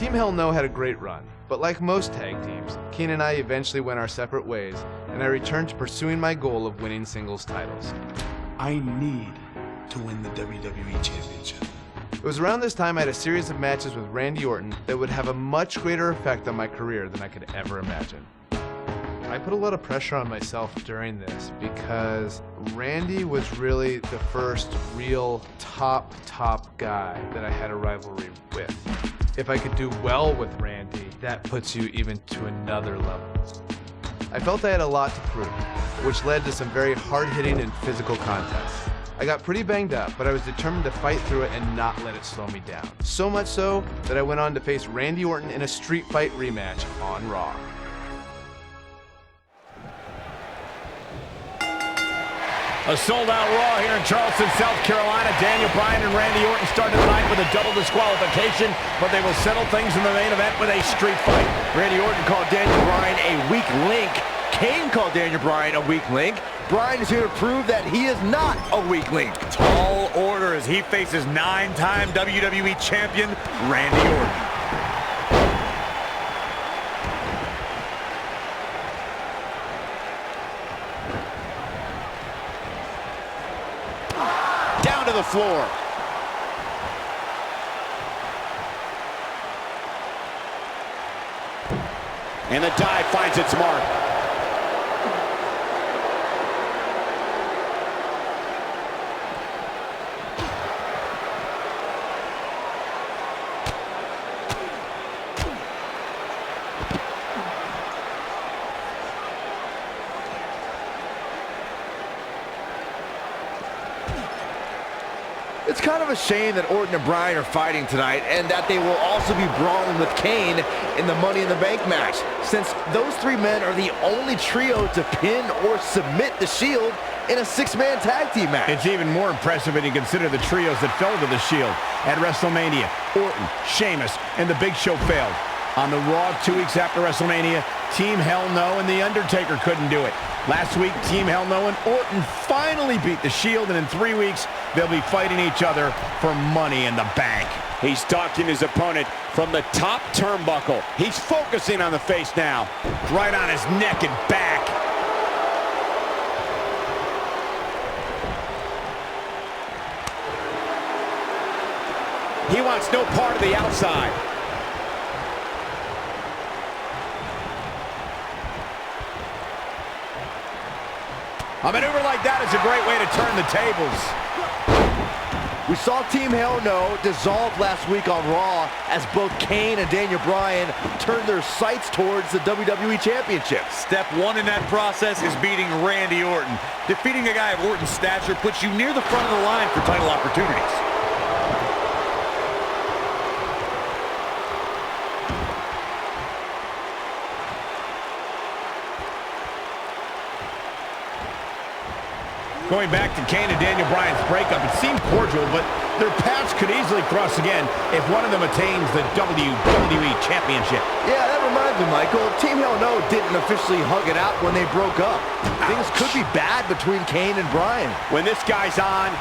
Team Hell No had a great run, but like most tag teams, Kane and I eventually went our separate ways, and I returned to pursuing my goal of winning singles titles. I need to win the WWE Championship. It was around this time I had a series of matches with Randy Orton that would have a much greater effect on my career than I could ever imagine. I put a lot of pressure on myself during this because Randy was really the first real top guy that I had a rivalry with. If I could do well with Randy, that puts you even to another level. I felt I had a lot to prove, which led to some very hard-hitting and physical contests. I got pretty banged up, but I was determined to fight through it and not let it slow me down. So much so that I went on to face Randy Orton in a street fight rematch on Raw. A sold-out Raw here in Charleston, South Carolina. Daniel Bryan and Randy Orton started the night with a double disqualification, but they will settle things in the main event with a street fight. Randy Orton called Daniel Bryan a weak link. Kane called Daniel Bryan a weak link. Bryan is here to prove that he is not a weak link. Tall order as he faces 9-time WWE champion Randy Orton. Down to the floor. And the dive finds its mark. It's kind of a shame that Orton and Bryan are fighting tonight and that they will also be brawling with Kane in the Money in the Bank match, since those three men are the only trio to pin or submit the Shield in a six-man tag team match. It's even more impressive when you consider the trios that fell to the Shield. At WrestleMania, Orton, Sheamus, and The Big Show failed. On the Raw 2 weeks after WrestleMania, Team Hell No and The Undertaker couldn't do it. Last week, Team Hell No and Orton finally beat the Shield, and in 3 weeks, they'll be fighting each other for Money in the Bank. He's stalking his opponent from the top turnbuckle. He's focusing on the face now. Right on his neck and back. He wants no part of the outside. A maneuver like that is a great way to turn the tables. We saw Team Hell No dissolve last week on Raw as both Kane and Daniel Bryan turned their sights towards the WWE Championship. Step one in that process is beating Randy Orton. Defeating a guy of Orton's stature puts you near the front of the line for title opportunities. Going back to Kane and Daniel Bryan's breakup, it seemed cordial, but their paths could easily cross again if one of them attains the WWE Championship. Yeah, that reminds me, Michael. Team Hell No didn't officially hug it out when they broke up. Things could be bad between Kane and Bryan. When this guy's on,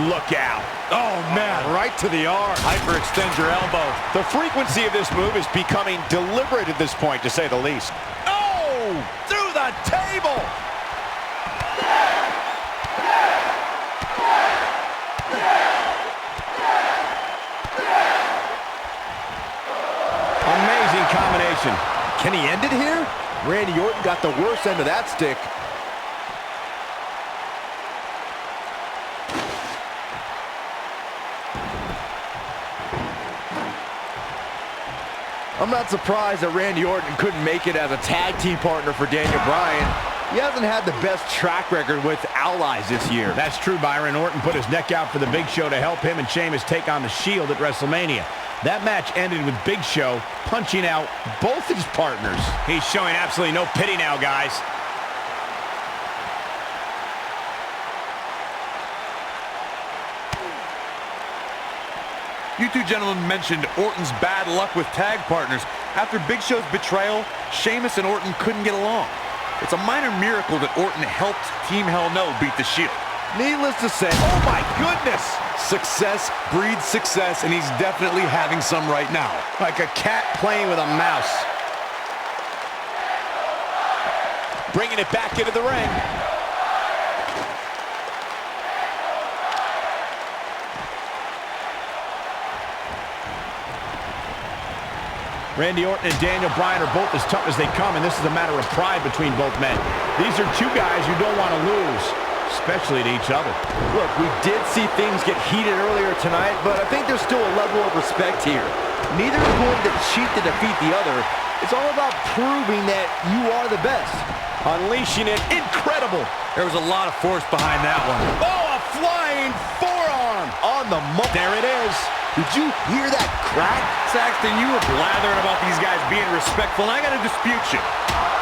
look out. Oh, man, right to the arm. Hyperextend your elbow. The frequency of this move is becoming deliberate at this point, to say the least. Oh, through the table. Amazing combination. Can he end it here? Randy Orton got the worst end of that stick. I'm not surprised that Randy Orton couldn't make it as a tag team partner for Daniel Bryan. He hasn't had the best track record with allies this year. That's true, Byron. Orton put his neck out for the Big Show to help him and Sheamus take on the Shield at WrestleMania. That match ended with Big Show punching out both his partners. He's showing absolutely no pity now, guys. You two gentlemen mentioned Orton's bad luck with tag partners. After Big Show's betrayal, Sheamus and Orton couldn't get along. It's a minor miracle that Orton helped Team Hell No beat the Shield. Needless to say, oh my goodness! Success breeds success, and he's definitely having some right now. Like a cat playing with a mouse. Bringing it back into the ring. Randy Orton and Daniel Bryan are both as tough as they come, and this is a matter of pride between both men. These are two guys you don't want to lose, especially to each other. Look, we did see things get heated earlier tonight, but I think there's still a level of respect here. Neither is going to cheat to defeat the other. It's all about proving that you are the best. Unleashing it, incredible. There was a lot of force behind that one. Oh, a flying forearm. On the There it is. Did you hear that crack? Saxton, you were blathering about these guys being respectful, and I got to dispute you.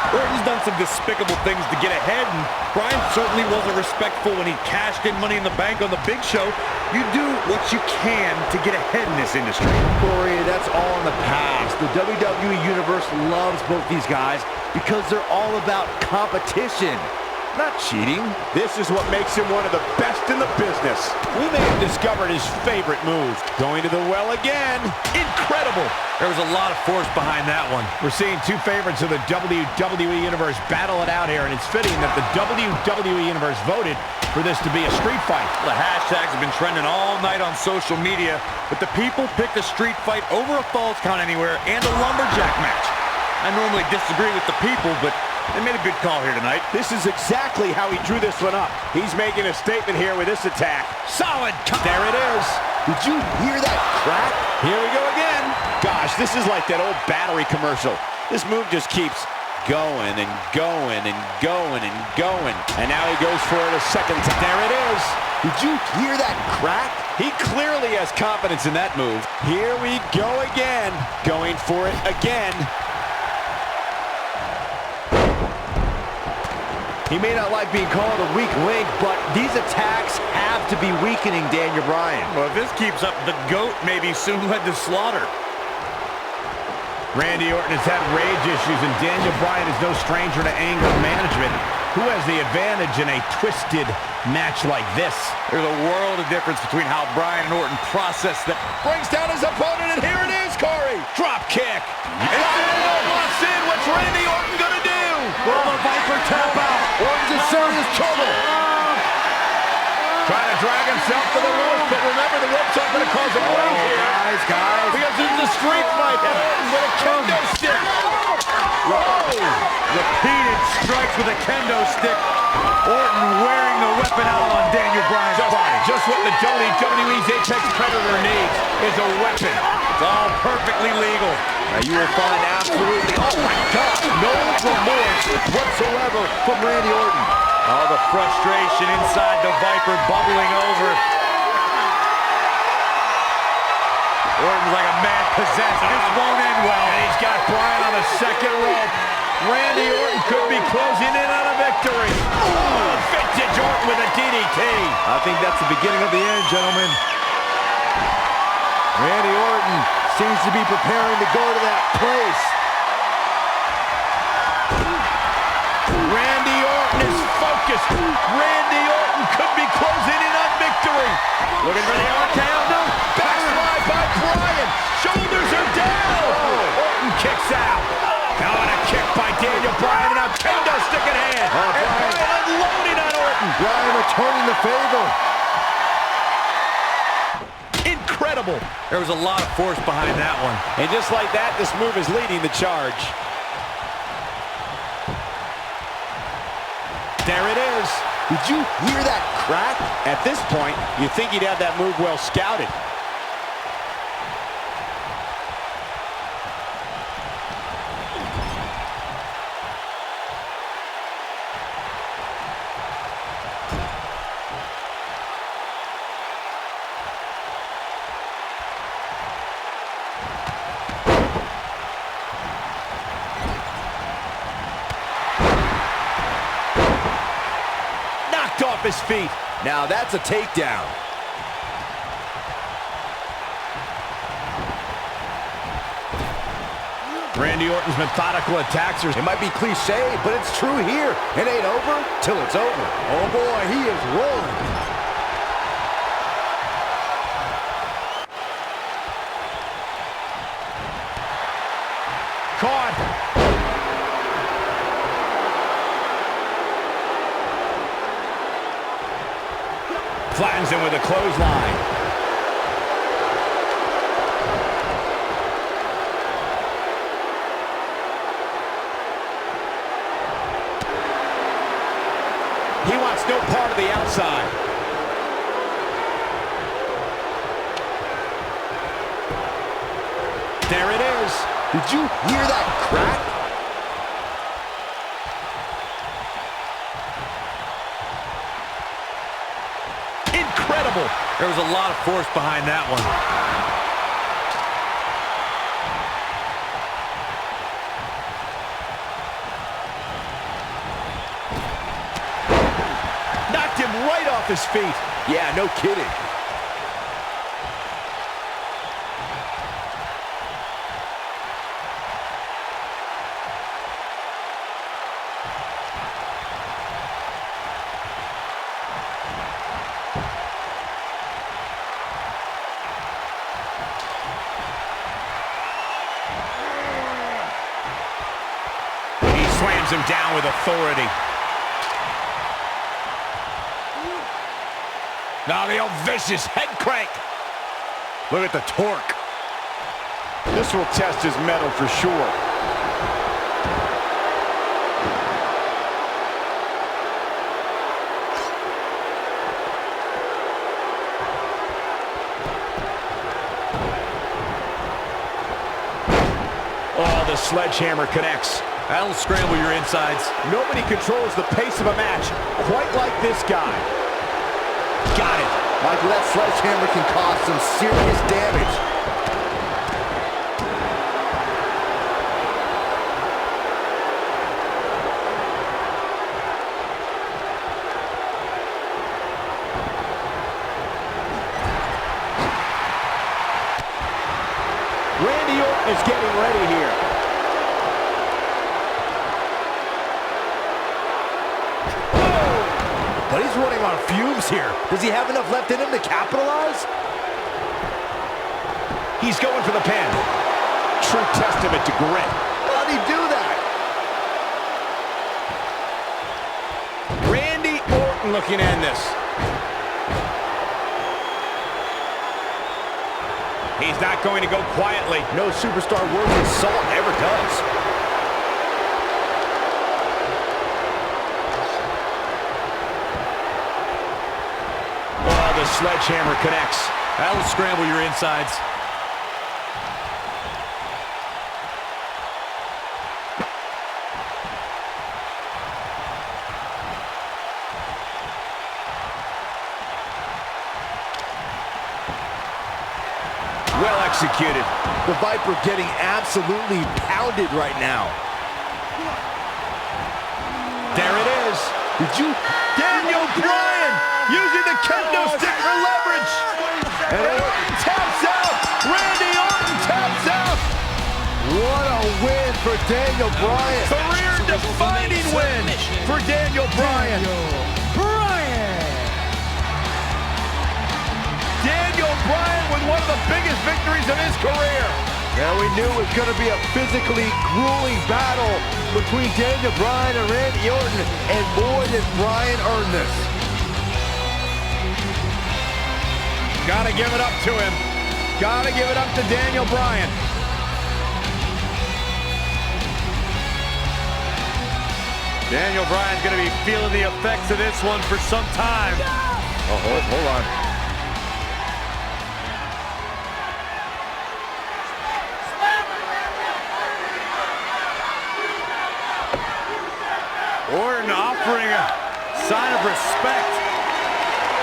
Orton's done some despicable things to get ahead, and Bryan certainly wasn't respectful when he cashed in Money in the Bank on the Big Show. You do what you can to get ahead in this industry. Corey, that's all in the past. The WWE Universe loves both these guys because they're all about competition, not cheating. This is what makes him one of the best in the business. We may have discovered his favorite move. Going to the well again. Incredible. There was a lot of force behind that one. We're seeing two favorites of the WWE Universe battle it out here, and it's fitting that the WWE Universe voted for this to be a street fight. The hashtags have been trending all night on social media, but the people picked a street fight over a Falls Count Anywhere and a lumberjack match. I normally disagree with the people, but they made a good call here tonight. This is exactly how he drew this one up. He's making a statement here with this attack. Solid cut. There it is. Did you hear that crack? Here we go again. Gosh, this is like that old battery commercial. This move just keeps going and going and going and going. And now he goes for it a second time. There it is. Did you hear that crack? He clearly has confidence in that move. Here we go again. Going for it again. He may not like being called a weak link, but these attacks have to be weakening Daniel Bryan. Well, if this keeps up, the GOAT may be soon led to slaughter. Randy Orton has had rage issues, and Daniel Bryan is no stranger to anger management. Who has the advantage in a twisted match like this? There's a world of difference between how Bryan and Orton process that. Brings down his opponent, and here it is, Corey. Drop kick. And Orton wants in. What's Randy Orton going to do? Will the Viper tap out? Orton's in serious trouble. Trying to drag himself to the ropes, but remember, the ropes aren't going to cause a break here. Guys. Because this is a street fight. And Orton with a kendo stick. Whoa! Repeated strikes with a kendo stick. Orton wearing the weapon out on Daniel Bryan's body. Just what the WWE's Apex Predator needs is a weapon. It's all perfectly legal. Now you will find absolutely, oh my God, no remorse whatsoever from Randy Orton. All the frustration inside the Viper bubbling over. Orton's like a man possessed. This won't end well. And he's got Bryan on the second rope. Randy Orton could be closing in on a victory. Oh, vintage Orton with a DDT. I think that's the beginning of the end, gentlemen. Randy Orton seems to be preparing to go to that place. Randy Orton is focused. Randy Orton could be closing in on victory. Looking for the RKO. No. Backslide by Bryan. Shoulders are down. Orton kicks out. Now on a kick by Daniel Bryan, and a kendo stick in hand. And Bryan unloading on Orton. Bryan returning the favor. Incredible. There was a lot of force behind that one. And just like that, this move is leading the charge. There it is. Did you hear that crack? At this point, you think he'd have that move well scouted. Off his feet. Now that's a takedown. Randy Orton's methodical attacks are... It might be cliche, but it's true here. It ain't over till it's over. Oh boy, he is rolling. caught. Flattens him with a clothesline. He wants no part of the outside. There it is. Did you hear that crack? Incredible. There was a lot of force behind that one. Knocked him right off his feet. Yeah, no kidding. Slams him down with authority. Now the old vicious head crank. Look at the torque. This will test his mettle for sure. Oh, the sledgehammer connects. That'll scramble your insides. Nobody controls the pace of a match quite like this guy. Got it. Michael, that sledgehammer can cause some serious damage. Randy Orton is getting ready here. But he's running on fumes here. Does he have enough left in him to capitalize? He's going for the pin. True testament to grit. How'd he do that? Randy Orton looking to end this. He's not going to go quietly. No superstar worth his salt ever does. The sledgehammer connects. That'll scramble your insides. Well executed. The Viper getting absolutely pounded right now. There it is. Did you? Daniel Bryan using the kendo stick for leverage. And Orton taps out. Randy Orton taps out. What a win for Daniel Bryan. Career-defining win for Daniel Bryan. Daniel Bryan with one of the biggest victories of his career. Yeah, we knew it was going to be a physically grueling battle between Daniel Bryan and Randy Orton, and boy, did Bryan earn this. Gotta give it up to him. Gotta give it up to Daniel Bryan. Daniel Bryan's going to be feeling the effects of this one for some time. Oh, hold on. Orton offering a sign of respect.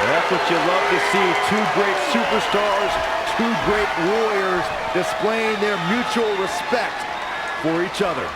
That's what you love to see. Two great superstars, two great warriors displaying their mutual respect for each other.